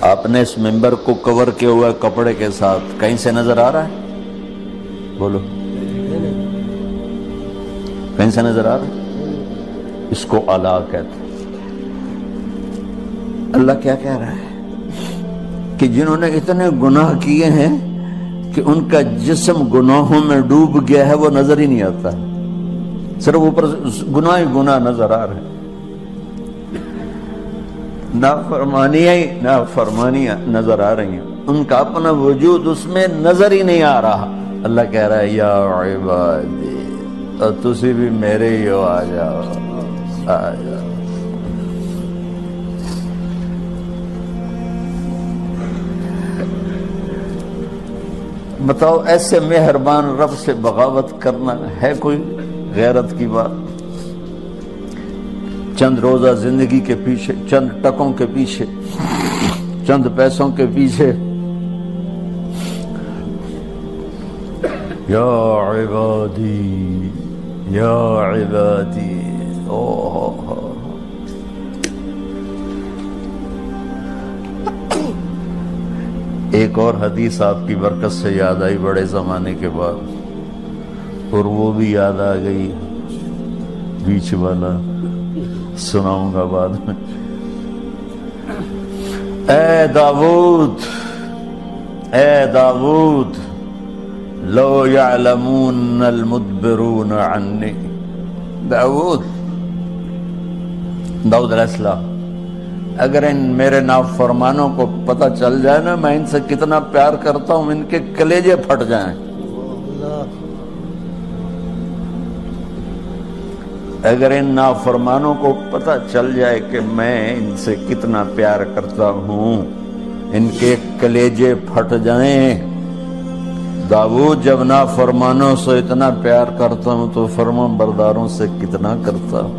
آپ نے اس ممبر کو کور کیا ہوا ہے کپڑے کے ساتھ، کہیں سے نظر آ رہا ہے؟ بولو، کہیں سے نظر آ رہا ہے؟ اس کو اعلیٰ کہتے ہیں۔ اللہ کیا کہہ رہا ہے کہ جنہوں نے اتنے گناہ کیے ہیں کہ ان کا جسم گناہوں میں ڈوب گیا ہے، وہ نظر ہی نہیں آتا، صرف اوپر گناہ ہی گناہ نظر آ رہے ہیں، نافرمانیاں نظر آ رہی ہیں، ان کا اپنا وجود اس میں نظر ہی نہیں آ رہا۔ اللہ کہہ رہا ہے یا عبادی، اور تسی بھی میرے ہی ہو، آ جاؤ آ جاؤ۔ بتاؤ ایسے مہربان رب سے بغاوت کرنا ہے کوئی غیرت کی بات؟ چند روزہ زندگی کے پیچھے، چند ٹکوں کے پیچھے، چند پیسوں کے پیچھے، یا عبادی یا عبادی، ایک اور حدیث آپ کی برکت سے یاد آئی بڑے زمانے کے بعد، اور وہ بھی یاد آ گئی، بیچ والا سناؤں گا بعد میں۔ اے داود لو یعلمون المدبرون عنی، داود علیہ السلام، اگر ان میرے نافرمانوں کو پتہ چل جائے نا میں ان سے کتنا پیار کرتا ہوں، ان کے کلیجے پھٹ جائیں۔ اگر ان نافرمانوں کو پتہ چل جائے کہ میں ان سے کتنا پیار کرتا ہوں، ان کے کلیجے پھٹ جائیں۔ داؤد جب نافرمانوں سے اتنا پیار کرتا ہوں تو فرما برداروں سے کتنا کرتا ہوں۔